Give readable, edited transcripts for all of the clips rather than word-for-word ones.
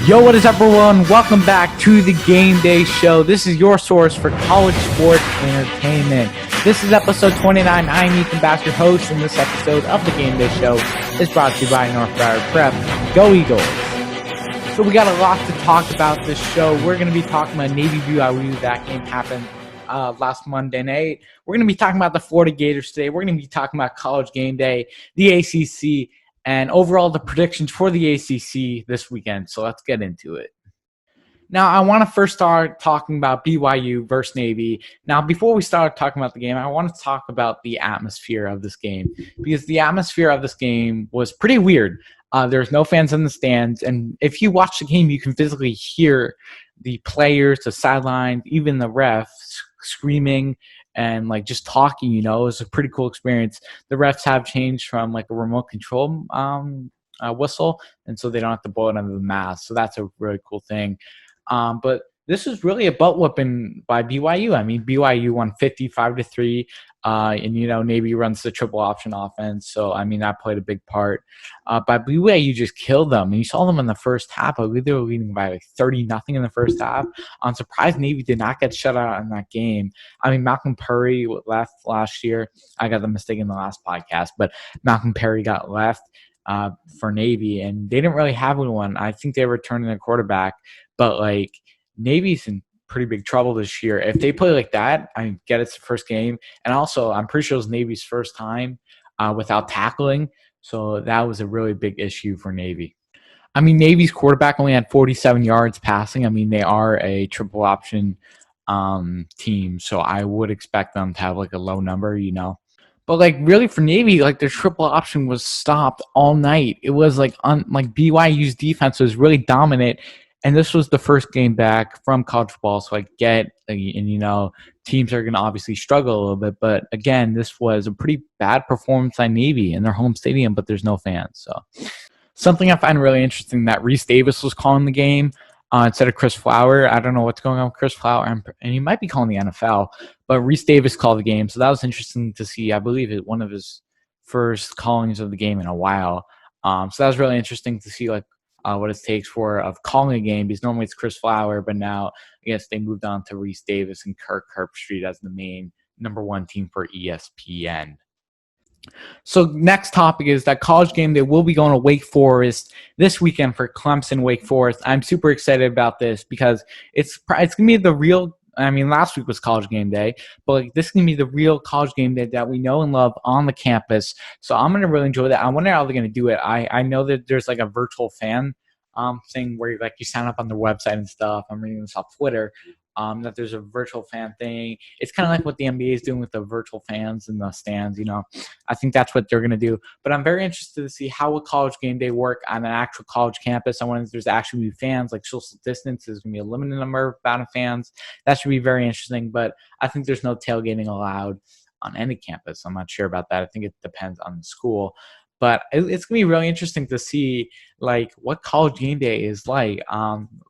Yo, what is up, everyone? Welcome back to the Game Day Show. This is your source for college sports entertainment. This is episode 29. I'm Ethan Bass, your host, and this episode of the Game Day Show is brought to you by North Broward Prep. Go Eagles! So we got a lot to talk about this show. We're going to be talking about Navy BYU. That game happened last Monday night. We're going to be talking about the Florida Gators today. We're going to be talking about College Game Day, the ACC, and overall the predictions for the ACC this weekend. So let's get into it. Now, I want to first start talking about BYU versus Navy. Now, before we start talking about the game, I want to talk about the atmosphere of this game, because the atmosphere of this game was pretty weird. There's no fans in the stands, and if you watch the game, you can physically hear the players, the sidelines, even the refs screaming and like just talking. It was a pretty cool experience. The refs have changed from like a remote control whistle, and so they don't have to blow it under the mask. So that's a really cool thing. But this is really a butt whooping by BYU. I mean, BYU won 55-3, and Navy runs the triple option offense. So I mean, that played a big part. But BYU just killed them, and you saw them in the first half. I believe they were leading by like 30-0 in the first half. I'm surprised Navy did not get shut out in that game. I mean, Malcolm Perry left last year. I got the mistake in the last podcast, but Malcolm Perry got left for Navy, and they didn't really have anyone. I think they were turning their quarterback, but like Navy's in pretty big trouble this year. If they play like that, I get it's the first game, and also I'm pretty sure it's Navy's first time without tackling, so that was a really big issue for Navy. I mean, Navy's quarterback only had 47 yards passing. I mean, they are a triple option team, so I would expect them to have like a low number, But like really for Navy, like their triple option was stopped all night. It was like BYU's defense was really dominant, and this was the first game back from college football. So I get, and teams are going to obviously struggle a little bit. But again, this was a pretty bad performance by Navy in their home stadium, but there's no fans. So something I find really interesting, that Reese Davis was calling the game instead of Chris Flower. I don't know what's going on with Chris Flower, and he might be calling the NFL, but Reese Davis called the game. So that was interesting to see. I believe it one of his first callings of the game in a while. So that was really interesting to see what it takes of calling a game, because normally it's Chris Flower, but now I guess they moved on to Reese Davis and Kirk Herbstreit as the main number one team for ESPN. So next topic is that College Game Day will be going to Wake Forest this weekend for Clemson Wake Forest. I'm super excited about this because it's going to be the real. I mean, last week was College Game Day, but this is going to be the real College Game Day that we know and love on the campus. So I'm going to really enjoy that. I wonder how they're going to do it. I know that there's like a virtual fan thing where you sign up on their website and stuff. I'm reading this off Twitter. That there's a virtual fan thing. It's kind of like what the NBA is doing with the virtual fans in the stands. I think that's what they're going to do. But I'm very interested to see how will College Game Day work on an actual college campus. I wonder if there's actually fans, like social distance. There's going to be a limited number of fans. That should be very interesting. But I think there's no tailgating allowed on any campus. I'm not sure about that. I think it depends on the school. But it's going to be really interesting to see what College Game Day is like.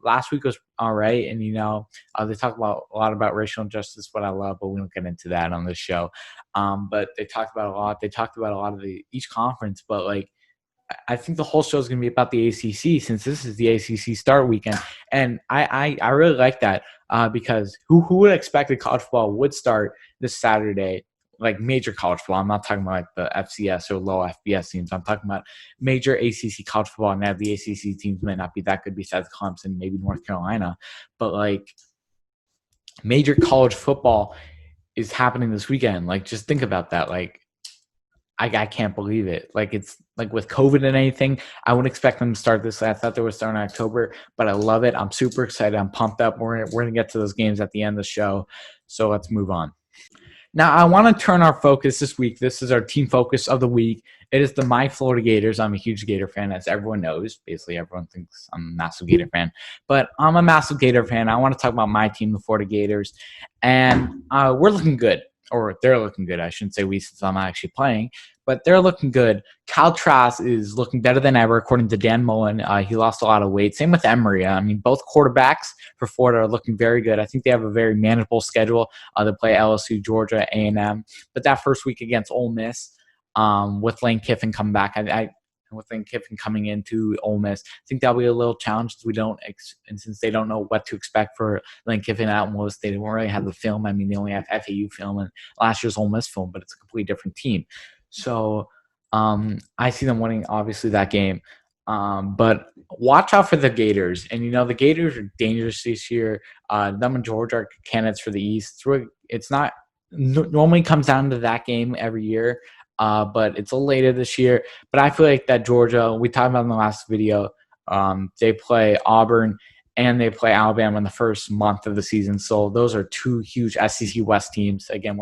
Last week was all right, and they talk about a lot about racial injustice, what I love, but we don't get into that on this show. But they talked about a lot. They talked about a lot of each conference, but I think the whole show is going to be about the ACC, since this is the ACC start weekend, and I really like that because who would expect that college football would start this Saturday? Like major college football. I'm not talking about the FCS or low FBS teams. I'm talking about major ACC college football. Now the ACC teams might not be that good besides Clemson, maybe North Carolina, but major college football is happening this weekend. Just think about that. I can't believe it. It's with COVID and anything, I wouldn't expect them to start this. I thought they would start in October, but I love it. I'm super excited. I'm pumped up. We're going to get to those games at the end of the show. So let's move on. Now, I want to turn our focus this week. This is our team focus of the week. It is the My Florida Gators. I'm a huge Gator fan, as everyone knows. Basically, everyone thinks I'm a massive Gator fan. But I'm a massive Gator fan. I want to talk about my team, the Florida Gators. And we're looking good. Or they're looking good. I shouldn't say we, since I'm not actually playing. But they're looking good. Kyle Trask is looking better than ever, according to Dan Mullen. He lost a lot of weight. Same with Emory. I mean, both quarterbacks for Florida are looking very good. I think they have a very manageable schedule. They play LSU, Georgia, A&M. But that first week against Ole Miss, with Lane Kiffin coming back, and with Lane Kiffin coming into Ole Miss, I think that'll be a little challenge. And since they don't know what to expect for Lane Kiffin at Ole Miss, they don't really have the film. I mean, they only have FAU film and last year's Ole Miss film, but it's a completely different team. So I see them winning, obviously, that game. But watch out for the Gators. And, the Gators are dangerous this year. Them and Georgia are candidates for the East. It's not normally comes down to that game every year, but it's a little later this year. But I feel like that Georgia, we talked about in the last video, they play Auburn and they play Alabama in the first month of the season. So those are two huge SEC West teams. Again,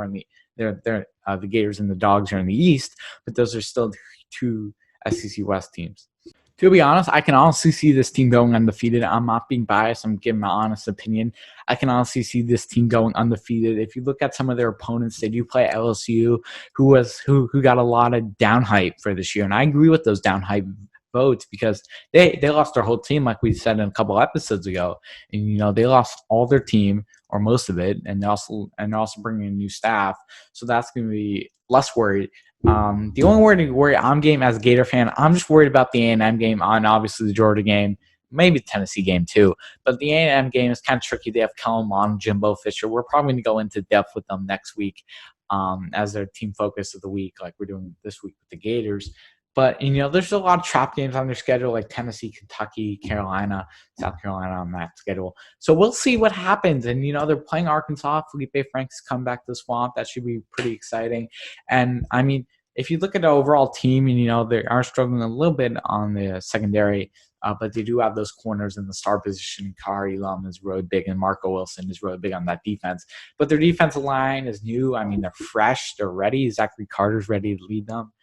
they're the Gators and the Dogs are in the East, but those are still two SEC West teams. To be honest, I can honestly see this team going undefeated. I'm not being biased. I'm giving my honest opinion. I can honestly see this team going undefeated. If you look at some of their opponents, they do play LSU, who got a lot of down hype for this year. And I agree with those down hype votes because they lost their whole team, like we said in a couple episodes ago. And, they lost all their team or most of it. And they're also bringing in new staff. So that's going to be less worried. The only worry I'm game as a Gator fan, I'm just worried about the A&M game and obviously the Georgia game, maybe the Tennessee game too. But the A&M game is kind of tricky. They have Kellen Mond, Jimbo Fisher. We're probably going to go into depth with them next week as their team focus of the week, like we're doing this week with the Gators. But, there's a lot of trap games on their schedule, like Tennessee, Kentucky, Carolina, South Carolina on that schedule. So we'll see what happens. And, they're playing Arkansas. Felipe Franks come back to the Swamp. That should be pretty exciting. And, I mean, if you look at the overall team, and, they are struggling a little bit on the secondary, but they do have those corners in the star position. Kari Lum is really big, and Marco Wilson is really big on that defense. But their defensive line is new. I mean, they're fresh. They're ready. Zachary Carter's ready to lead them.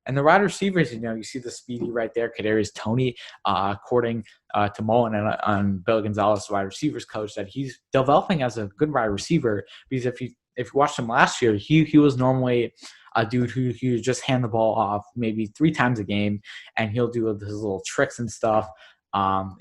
And the wide receivers, you see the speedy right there, Kadarius Toney, according to Mullen and Bill Gonzalez, the wide receivers coach, that he's developing as a good wide receiver. Because if you watched him last year, he was normally a dude who just hand the ball off maybe 3 times a game, and he'll do his little tricks and stuff.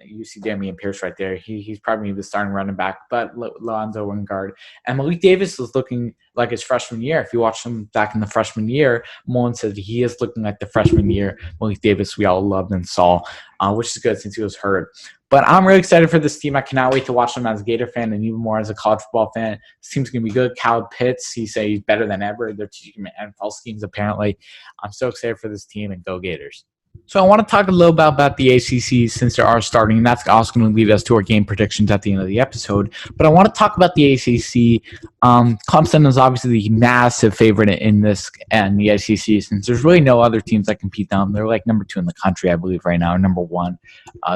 You see Damian Pierce right there. He's probably the starting running back, but Lonzo Wingard. And Malik Davis is looking like his freshman year. If you watch him back in the freshman year, Mullen said he is looking like the freshman year Malik Davis we all loved and saw, which is good since he was hurt. But I'm really excited for this team. I cannot wait to watch them as a Gator fan and even more as a college football fan. This team's going to be good. Cal Pitts, he said he's better than ever. They're teaching NFL schemes, apparently. I'm so excited for this team, and go Gators. So I want to talk a little bit about the ACC since they are starting, and that's also going to lead us to our game predictions at the end of the episode. But I want to talk about the ACC. Clemson is obviously the massive favorite in this and the ACC since there's really no other teams that compete them. They're like number 2 in the country, I believe, right now, or number 1.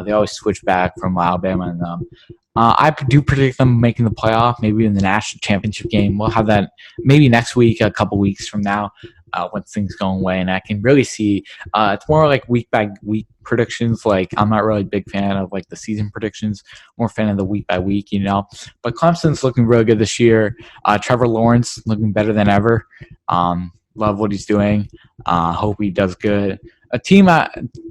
They always switch back from Alabama and them. I do predict them making the playoff, maybe in the national championship game. We'll have that maybe next week, a couple weeks from now. When things go away, and I can really see it's more like week by week predictions. Like, I'm not really a big fan of like the season predictions, more fan of the week by week, But Clemson's looking really good this year. Trevor Lawrence looking better than ever. Love what he's doing. Hope he does good.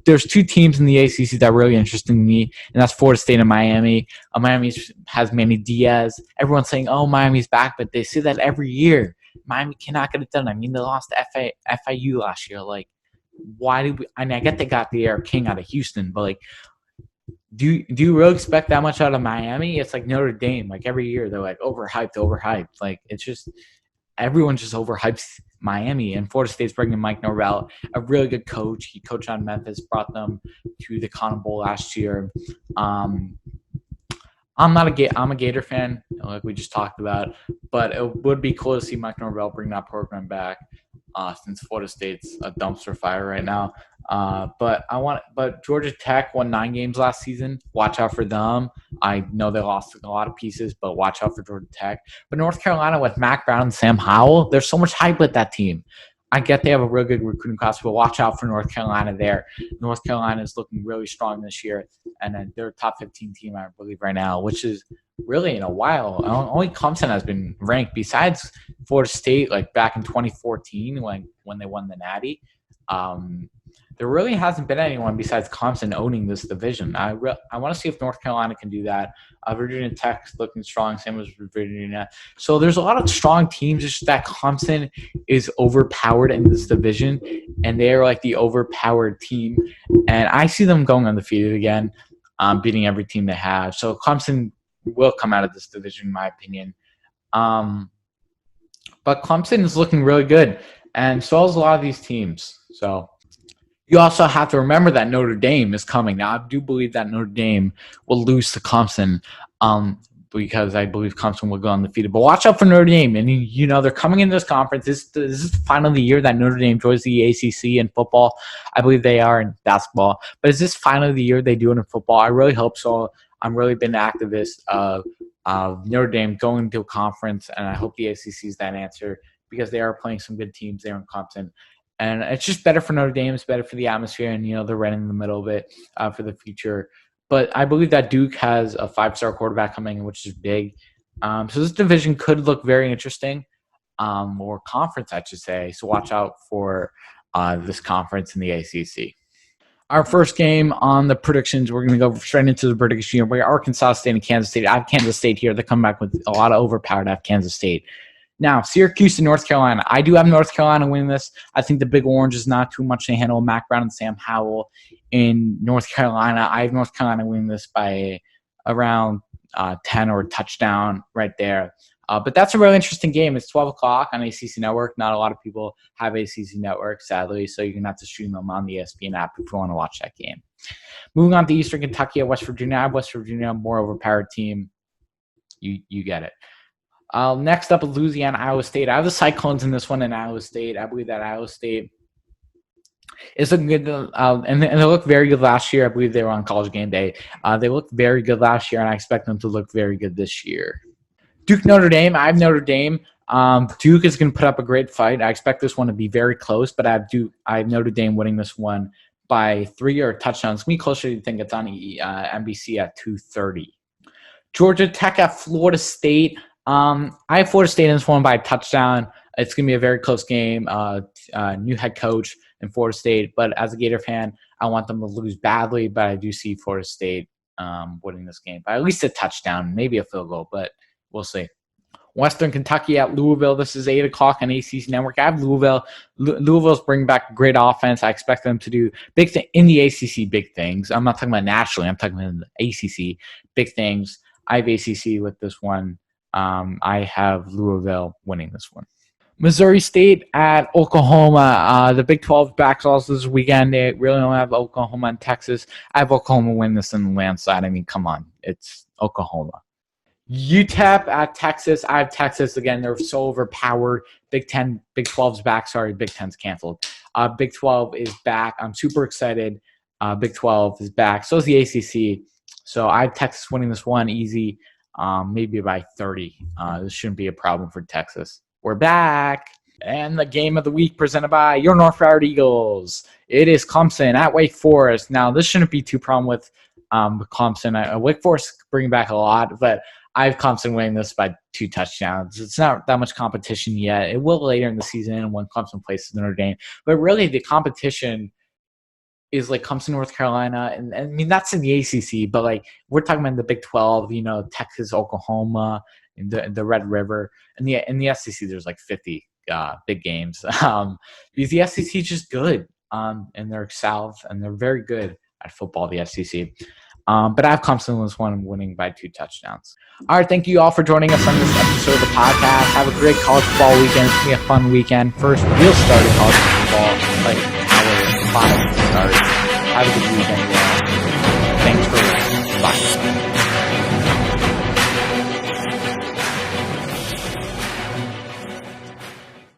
There's 2 teams in the ACC that are really interesting to me, and that's Florida State and Miami. Miami has Manny Diaz. Everyone's saying, "Oh, Miami's back," but they say that every year. Miami cannot get it done. I mean, they lost to FIU last year. Like, why did we? I mean, I get they got the Air King out of Houston, but like, do you really expect that much out of Miami? It's like Notre Dame. Like every year, they're like overhyped. Like it's just everyone just overhypes Miami, and Florida State's bringing Mike Norvell, a really good coach. He coached on Memphis, brought them to the Cotton Bowl last year. I'm a Gator fan, like we just talked about, but it would be cool to see Mike Norvell bring that program back, since Florida State's a dumpster fire right now. But Georgia Tech won 9 games last season. Watch out for them. I know they lost a lot of pieces, but watch out for Georgia Tech. But North Carolina with Mac Brown and Sam Howell, there's so much hype with that team. I get they have a real good recruiting class, but watch out for North Carolina there. North Carolina is looking really strong this year, and then they're a top 15 team, I believe, right now, which is really in a while. Only Clemson has been ranked, besides Florida State, like back in 2014 when they won the Natty. there really hasn't been anyone besides Clemson owning this division. I want to see if North Carolina can do that. Virginia Tech's looking strong, same as Virginia. So there's a lot of strong teams. It's just that Clemson is overpowered in this division, and they're like the overpowered team. And I see them going undefeated again, beating every team they have. So Clemson will come out of this division, in my opinion. But Clemson is looking really good, and so is a lot of these teams. So you also have to remember that Notre Dame is coming. Now, I do believe that Notre Dame will lose to Clemson because I believe Clemson will go undefeated. But watch out for Notre Dame. And, they're coming in this conference. This is finally the year that Notre Dame joins the ACC in football. I believe they are in basketball. But is this finally the year they do it in football? I really hope so. I'm really been an activist of Notre Dame going to a conference, and I hope the ACC is that answer because they are playing some good teams there in Clemson. And it's just better for Notre Dame. It's better for the atmosphere, and, they're right in the middle of it for the future. But I believe that Duke has a 5-star quarterback coming, which is big. So this division could look very interesting, or conference, I should say. So watch out for this conference in the ACC. Our first game on the predictions, we're going to go straight into the prediction here. We have Arkansas State and Kansas State. I have Kansas State here. They come back with a lot of overpowered. I have Kansas State. Now, Syracuse and North Carolina. I do have North Carolina winning this. I think the Big Orange is not too much to handle. Mac Brown and Sam Howell in North Carolina. I have North Carolina winning this by around 10 or a touchdown right there. But that's a really interesting game. It's 12 o'clock on ACC Network. Not a lot of people have ACC Network, sadly, so you're going to have to stream them on the ESPN app if you want to watch that game. Moving on to Eastern Kentucky at West Virginia. I have West Virginia, more overpowered team. You get it. Next up, Louisiana, Iowa State. I have the Cyclones in this one in Iowa State. I believe that Iowa State is looking good, and they looked very good last year. I believe they were on College Game Day. They looked very good last year, and I expect them to look very good this year. Duke, Notre Dame. I have Notre Dame. Duke is going to put up a great fight. I expect this one to be very close, but I have Notre Dame winning this one by 3 or touchdowns. It's going to be closer to think it's on NBC at 2:30. Georgia Tech at Florida State. I have Florida State in this one by a touchdown. It's going to be a very close game. New head coach in Florida State. But as a Gator fan, I want them to lose badly. But I do see Florida State winning this game by at least a touchdown, maybe a field goal. But we'll see. Western Kentucky at Louisville. This is 8 o'clock on ACC Network. I have Louisville. Louisville's bringing back great offense. I expect them to do big things in the ACC, big things. I'm not talking about nationally. I'm talking about in the ACC, big things. I have ACC with this one. I have Louisville winning this one. Missouri State at Oklahoma. The Big 12 backs also this weekend. They really don't have Oklahoma and Texas. I have Oklahoma win this in the landslide. I mean, come on. It's Oklahoma. UTEP at Texas. I have Texas again. They're so overpowered. Big 12's back. Sorry, Big 10's canceled. Big 12 is back. I'm super excited. Big 12 is back. So is the ACC. So I have Texas winning this one easy. Maybe by 30. This shouldn't be a problem for Texas. We're back. And the game of the week presented by your North Florida Eagles. It is Clemson at Wake Forest. Now, this shouldn't be too problem with Clemson. Wake Forest bringing back a lot, but I have Clemson winning this by 2 touchdowns. It's not that much competition yet. It will later in the season when Clemson plays Notre Dame. But really, the competition is like Clemson, North Carolina, and I mean that's in the ACC, but like we're talking about the Big 12, Texas, Oklahoma, and the Red River, and in the SEC there's like 50 big games. Because the SEC is just good, and they're south, and they're very good at football. The SEC, but I have Clemson in this one winning by 2 touchdowns. All right, thank you all for joining us on this episode of the podcast. Have a great college football weekend. It's gonna be a fun weekend. First real start of college football, like hour 5 starts. Have a good weekend. Thanks for listening. Bye.